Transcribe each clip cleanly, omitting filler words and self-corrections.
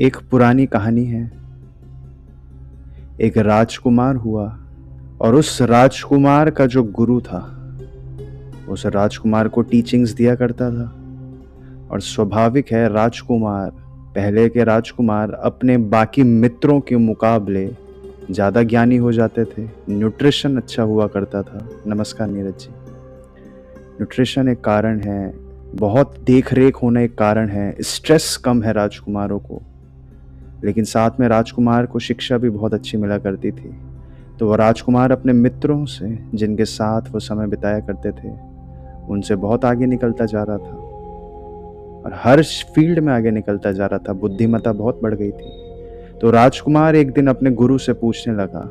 एक पुरानी कहानी है। एक राजकुमार हुआ और उस राजकुमार का जो गुरु था उस राजकुमार को टीचिंग्स दिया करता था। और स्वाभाविक है, राजकुमार, पहले के राजकुमार अपने बाकी मित्रों के मुकाबले ज़्यादा ज्ञानी हो जाते थे। न्यूट्रिशन अच्छा हुआ करता था। नमस्कार नीरज जी। न्यूट्रिशन एक कारण है, बहुत देख रेख होना एक कारण है, स्ट्रेस कम है राजकुमारों को, लेकिन साथ में राजकुमार को शिक्षा भी बहुत अच्छी मिला करती थी। तो वह राजकुमार अपने मित्रों से, जिनके साथ वो समय बिताया करते थे, उनसे बहुत आगे निकलता जा रहा था और हर फील्ड में आगे निकलता जा रहा था। बुद्धिमत्ता बहुत बढ़ गई थी। तो राजकुमार एक दिन अपने गुरु से पूछने लगा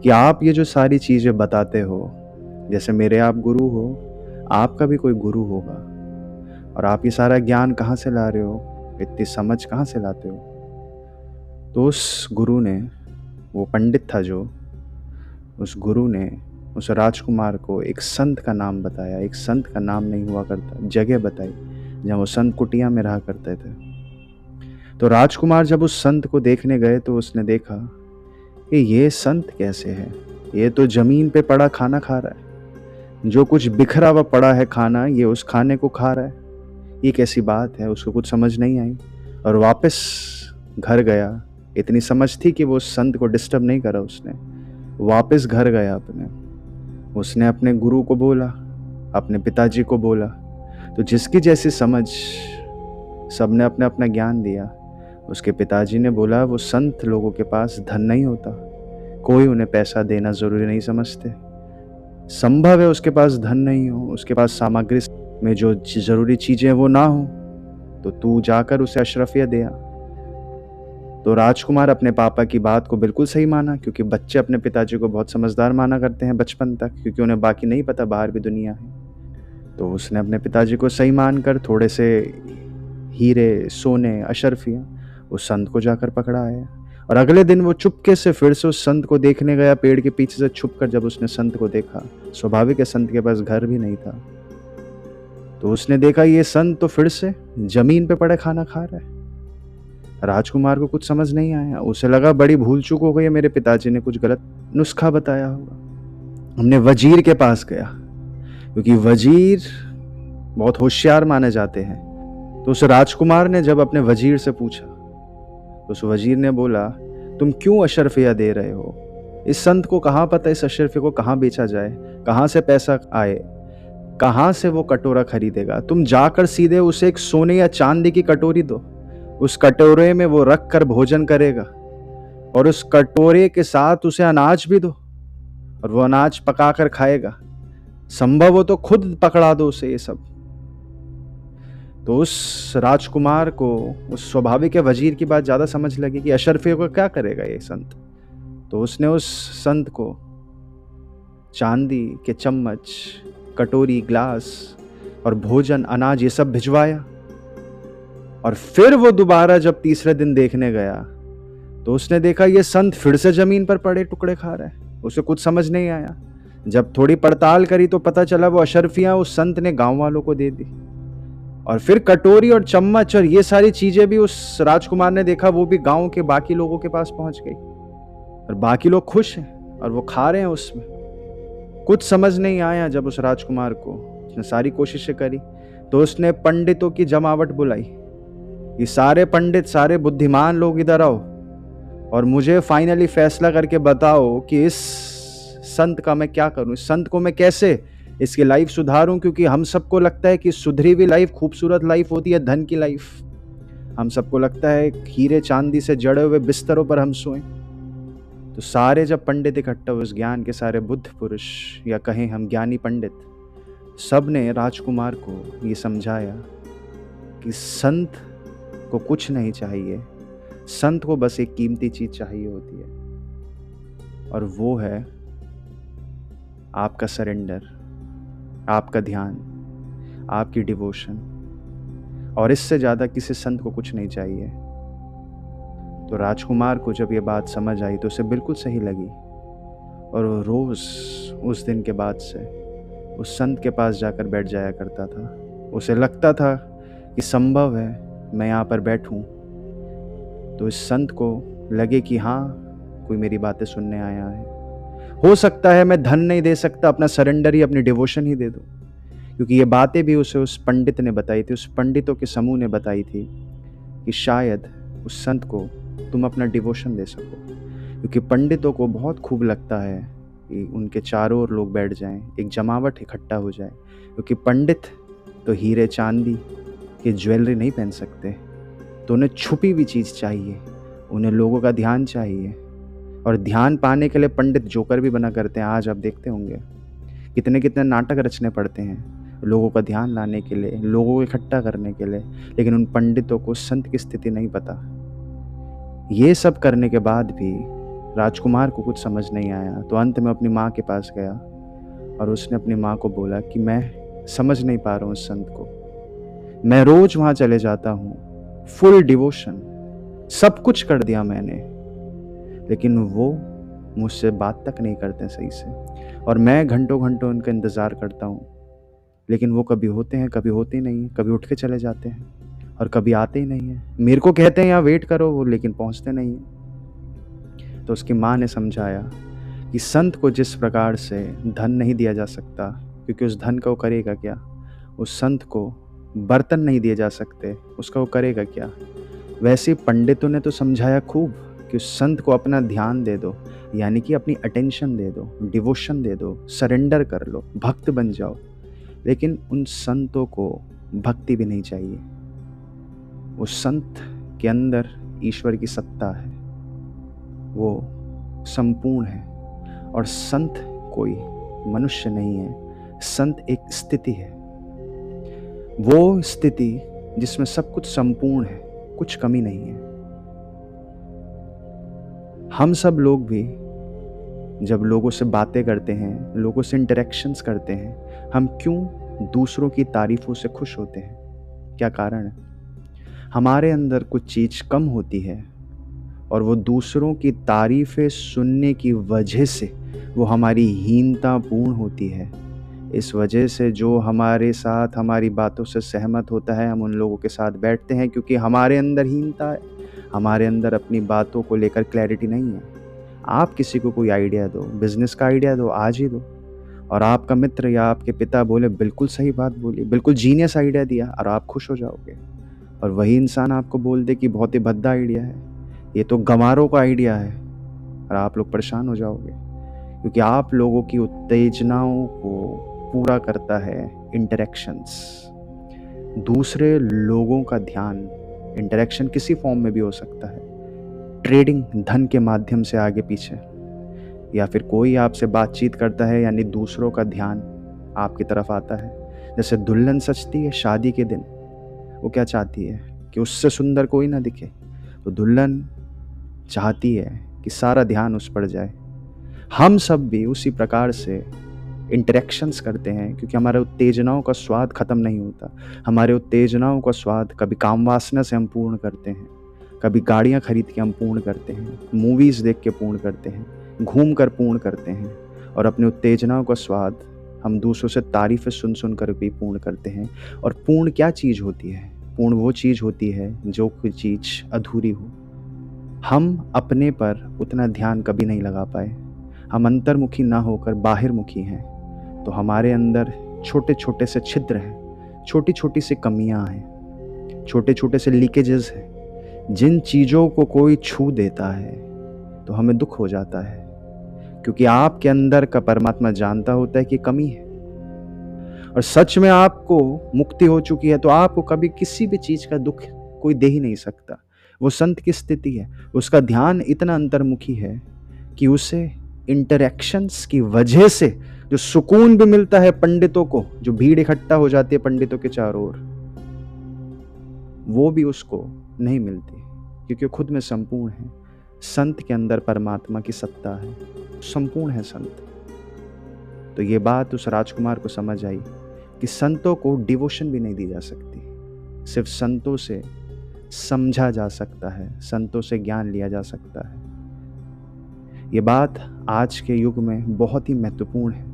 कि आप ये जो सारी चीज़ें बताते हो, जैसे मेरे आप गुरु हो, आपका भी कोई गुरु होगा, और आप ये सारा ज्ञान कहाँ से ला रहे हो, इतनी समझ कहाँ से लाते हो? तो उस गुरु ने, वो पंडित था जो, उस गुरु ने उस राजकुमार को एक संत का नाम बताया। एक संत का नाम नहीं हुआ करता, जगह बताई जहाँ वो संत कुटिया में रहा करते थे। तो राजकुमार जब उस संत को देखने गए तो उसने देखा कि ये संत कैसे है, ये तो जमीन पे पड़ा खाना खा रहा है, जो कुछ बिखरा हुआ पड़ा है खाना, ये उस खाने को खा रहा है, ये कैसी बात है? उसको कुछ समझ नहीं आई और वापस घर गया। इतनी समझ थी कि वो उस संत को डिस्टर्ब नहीं करा। उसने वापस घर गया अपने, उसने अपने गुरु को बोला, अपने पिताजी को बोला। तो जिसकी जैसी समझ, सबने अपना अपना ज्ञान दिया। उसके पिताजी ने बोला वो संत लोगों के पास धन नहीं होता, कोई उन्हें पैसा देना ज़रूरी नहीं समझते। संभव है उसके पास धन नहीं हो, उसके पास सामग्री में जो ज़रूरी चीज़ें वो ना हो, तो तू जाकर उसे अशरफिया दे आ। तो राजकुमार अपने पापा की बात को बिल्कुल सही माना, क्योंकि बच्चे अपने पिताजी को बहुत समझदार माना करते हैं बचपन तक, क्योंकि उन्हें बाकी नहीं पता बाहर भी दुनिया है। तो उसने अपने पिताजी को सही मानकर थोड़े से हीरे, सोने, अशरफियाँ उस संत को जाकर पकड़ा आया। और अगले दिन वो चुपके से फिर से उस संत को देखने गया, पेड़ के पीछे से छुपकर। जब उसने संत को देखा, स्वाभाविक है संत के पास घर भी नहीं था, तो उसने देखा ये संत तो फिर से जमीन पे पड़े खाना खा रहा है। राजकुमार को कुछ समझ नहीं आया, उसे लगा बड़ी भूल चूक हो गई है, मेरे पिताजी ने कुछ गलत नुस्खा बताया होगा। हमने वजीर के पास गया, क्योंकि वजीर बहुत होशियार माने जाते हैं। तो उस राजकुमार ने जब अपने वजीर से पूछा, तो उस वजीर ने बोला तुम क्यों अशरफिया दे रहे हो? इस संत को कहाँ पता इस अशरफिया को कहाँ बेचा जाए, कहाँ से पैसा आए, कहाँ से वो कटोरा खरीदेगा? तुम जाकर सीधे उसे एक सोने या चांदी की कटोरी दो, उस कटोरे में वो रख कर भोजन करेगा, और उस कटोरे के साथ उसे अनाज भी दो और वो अनाज पका कर खाएगा। संभव हो तो खुद पकड़ा दो उसे ये सब। तो उस राजकुमार को, उस स्वाभाविक वजीर की बात ज़्यादा समझ लगी कि अशरफिया को क्या करेगा ये संत। तो उसने उस संत को चांदी के चम्मच, कटोरी, ग्लास और भोजन, अनाज ये सब भिजवाया। और फिर वो दोबारा जब तीसरे दिन देखने गया तो उसने देखा ये संत फिर से जमीन पर पड़े टुकड़े खा रहा है। उसे कुछ समझ नहीं आया। जब थोड़ी पड़ताल करी तो पता चला वो अशरफियां उस संत ने गांव वालों को दे दी। और फिर कटोरी और चम्मच और ये सारी चीजें भी उस राजकुमार ने देखा, वो भी गांव के बाकी लोगों के पास पहुंच गई, और बाकी लोग खुश हैं और वो खा रहे हैं उसमें। कुछ समझ नहीं आया। जब उस राजकुमार को, उसने सारी कोशिशें करी, तो उसने पंडितों की जमावट बुलाई। ये सारे पंडित, सारे बुद्धिमान लोग इधर आओ और मुझे फाइनली फैसला करके बताओ कि इस संत का मैं क्या करूं, इस संत को मैं कैसे इसकी लाइफ सुधारूं। क्योंकि हम सबको लगता है कि सुधरी हुई लाइफ खूबसूरत लाइफ होती है, धन की लाइफ। हम सबको लगता है हीरे चांदी से जड़े हुए बिस्तरों पर हम सोएं। तो सारे जब पंडित इकट्ठा हुए, उस ज्ञान के सारे बुद्ध पुरुष, या कहें हम ज्ञानी पंडित, सब ने राजकुमार को ये समझाया कि संत को कुछ नहीं चाहिए, संत को बस एक कीमती चीज चाहिए होती है, और वो है आपका सरेंडर, आपका ध्यान, आपकी डिवोशन। और इससे ज़्यादा किसी संत को कुछ नहीं चाहिए। तो राजकुमार को जब ये बात समझ आई तो उसे बिल्कुल सही लगी, और वो रोज़ उस दिन के बाद से उस संत के पास जाकर बैठ जाया करता था। उसे लगता था कि संभव है मैं यहाँ पर बैठूं तो इस संत को लगे कि हाँ, कोई मेरी बातें सुनने आया है। हो सकता है मैं धन नहीं दे सकता, अपना सरेंडर ही, अपनी डिवोशन ही दे दूं, क्योंकि ये बातें भी उसे उस पंडित ने बताई थी, उस पंडितों के समूह ने बताई थी कि शायद उस संत को तुम अपना डिवोशन दे सको। क्योंकि पंडितों को बहुत खूब लगता है कि उनके चारों ओर लोग बैठ जाएं, एक जमावट इकट्ठा हो जाए, क्योंकि पंडित तो हीरे चांदी की ज्वेलरी नहीं पहन सकते, तो उन्हें छुपी हुई चीज़ चाहिए, उन्हें लोगों का ध्यान चाहिए। और ध्यान पाने के लिए पंडित जोकर भी बना करते हैं। आज आप देखते होंगे कितने कितने नाटक रचने पड़ते हैं लोगों का ध्यान लाने के लिए, लोगों को इकट्ठा करने के लिए, लेकिन उन पंडितों को संत की स्थिति नहीं पता। ये सब करने के बाद भी राजकुमार को कुछ समझ नहीं आया, तो अंत में अपनी माँ के पास गया और उसने अपनी माँ को बोला कि मैं समझ नहीं पा रहा हूँ उस संत को, मैं रोज वहाँ चले जाता हूँ, फुल डिवोशन, सब कुछ कर दिया मैंने, लेकिन वो मुझसे बात तक नहीं करते सही से, और मैं घंटों घंटों उनका इंतज़ार करता हूँ, लेकिन वो कभी होते हैं, कभी होते नहीं हैं, कभी उठ के चले जाते हैं और कभी आते ही नहीं हैं। मेरे को कहते हैं यहाँ वेट करो, वो लेकिन पहुँचते नहीं हैं। तो उसकी माँ ने समझाया कि संत को जिस प्रकार से धन नहीं दिया जा सकता, क्योंकि उस धन का वो करेगा क्या, उस संत को बर्तन नहीं दिए जा सकते, उसका वो करेगा क्या, वैसे पंडितों ने तो समझाया खूब कि उस संत को अपना ध्यान दे दो, यानी कि अपनी अटेंशन दे दो, डिवोशन दे दो, सरेंडर कर लो, भक्त बन जाओ। लेकिन उन संतों को भक्ति भी नहीं चाहिए। उस संत के अंदर ईश्वर की सत्ता है, वो संपूर्ण है, और संत कोई मनुष्य नहीं है, संत एक स्थिति है, वो स्थिति जिसमें सब कुछ संपूर्ण है, कुछ कमी नहीं है। हम सब लोग भी जब लोगों से बातें करते हैं, लोगों से इंटरेक्शंस करते हैं, हम क्यों दूसरों की तारीफों से खुश होते हैं? क्या कारण है? हमारे अंदर कुछ चीज़ कम होती है, और वो दूसरों की तारीफें सुनने की वजह से वो हमारी हीनता पूर्ण होती है। इस वजह से जो हमारे साथ हमारी बातों से सहमत होता है, हम उन लोगों के साथ बैठते हैं, क्योंकि हमारे अंदर हीनता है, हमारे अंदर अपनी बातों को लेकर क्लैरिटी नहीं है। आप किसी को कोई आइडिया दो, बिजनेस का आइडिया दो, आज ही दो, और आपका मित्र या आपके पिता बोले बिल्कुल सही बात बोली, बिल्कुल जीनियस आइडिया दिया, और आप खुश हो जाओगे। और वही इंसान आपको बोल दे कि बहुत ही भद्दा आइडिया है, ये तो गंवारों का आइडिया है, और आप लोग परेशान हो जाओगे, क्योंकि आप लोगों की उत्तेजनाओं को पूरा करता है इंटरेक्शंस, दूसरे लोगों का ध्यान। इंटरेक्शन किसी फॉर्म में भी हो सकता है, ट्रेडिंग, धन के माध्यम से आगे पीछे, या फिर कोई आपसे बातचीत करता है, यानी दूसरों का ध्यान आपकी तरफ आता है। जैसे दुल्हन सजती है शादी के दिन, वो क्या चाहती है कि उससे सुंदर कोई ना दिखे, तो दुल्हन चाहती है कि सारा ध्यान उस पर जाए। हम सब भी उसी प्रकार से इंटरेक्शंस करते हैं, क्योंकि हमारे उत्तेजनाओं का स्वाद ख़त्म नहीं होता। हमारे उत्तेजनाओं का स्वाद कभी काम वासना से हम पूर्ण करते हैं, कभी गाड़ियाँ खरीद के हम पूर्ण करते हैं, मूवीज़ देख के पूर्ण करते हैं, घूम कर पूर्ण करते हैं, और अपने उत्तेजनाओं का स्वाद हम दूसरों से तारीफ़ें सुन सुन कर भी पूर्ण करते हैं। और पूर्ण क्या चीज़ होती है? पूर्ण वो चीज़ होती है जो कोई चीज़ अधूरी हो। हम अपने पर उतना ध्यान कभी नहीं लगा पाए, हम अंतर्मुखी ना होकर बाहिरमुखी हैं, तो हमारे अंदर छोटे छोटे से छिद्र हैं, छोटी छोटी सी कमियां हैं, छोटे छोटे से लीकेजेस हैं। जिन चीज़ों को कोई छू देता है तो हमें दुख हो जाता है, क्योंकि आपके अंदर का परमात्मा जानता होता है कि कमी है, और सच में आपको मुक्ति हो चुकी है, तो आपको कभी किसी भी चीज़ का दुख कोई दे ही नहीं सकता। वो संत की स्थिति है, उसका ध्यान इतना अंतर्मुखी है कि उसे इंटरेक्शंस की वजह से जो सुकून भी मिलता है पंडितों को, जो भीड़ इकट्ठा हो जाती है पंडितों के चारों ओर, वो भी उसको नहीं मिलती, क्योंकि वो खुद में संपूर्ण है। संत के अंदर परमात्मा की सत्ता है, संपूर्ण है संत। तो ये बात उस राजकुमार को समझ आई कि संतों को डिवोशन भी नहीं दी जा सकती, सिर्फ संतों से समझा जा सकता है, संतों से ज्ञान लिया जा सकता है। ये बात आज के युग में बहुत ही महत्वपूर्ण है।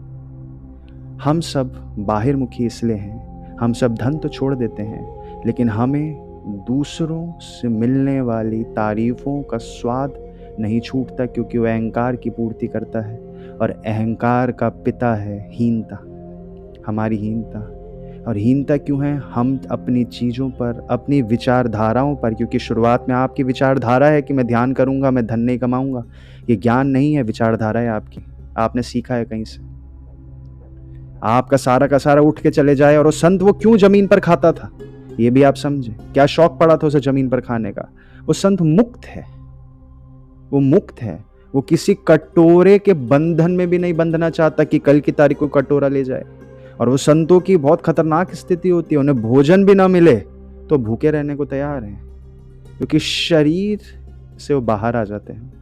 हम सब बाहिरमुखी इसलिए हैं, हम सब धन तो छोड़ देते हैं, लेकिन हमें दूसरों से मिलने वाली तारीफों का स्वाद नहीं छूटता, क्योंकि वह अहंकार की पूर्ति करता है, और अहंकार का पिता है हीनता, हमारी हीनता। और हीनता क्यों है? हम अपनी चीज़ों पर, अपनी विचारधाराओं पर, क्योंकि शुरुआत में आपकी विचारधारा है कि मैं ध्यान करूंगा, मैं धन नहीं कमाऊंगा। ये ज्ञान नहीं है, विचारधारा है आपकी, आपने सीखा है कहीं से। आपका सारा का सारा उठ के चले जाए, और वो संत वो क्यों जमीन पर खाता था ये भी आप समझे। क्या शौक पड़ा था उसे जमीन पर खाने का? वो संत मुक्त है, वो मुक्त है। वो किसी कटोरे के बंधन में भी नहीं बंधना चाहता कि कल की तारीख को कटोरा ले जाए। और वो संतों की बहुत खतरनाक स्थिति होती है, उन्हें भोजन भी ना मिले तो भूखे रहने को तैयार हैं, क्योंकि शरीर से वो बाहर आ जाते हैं।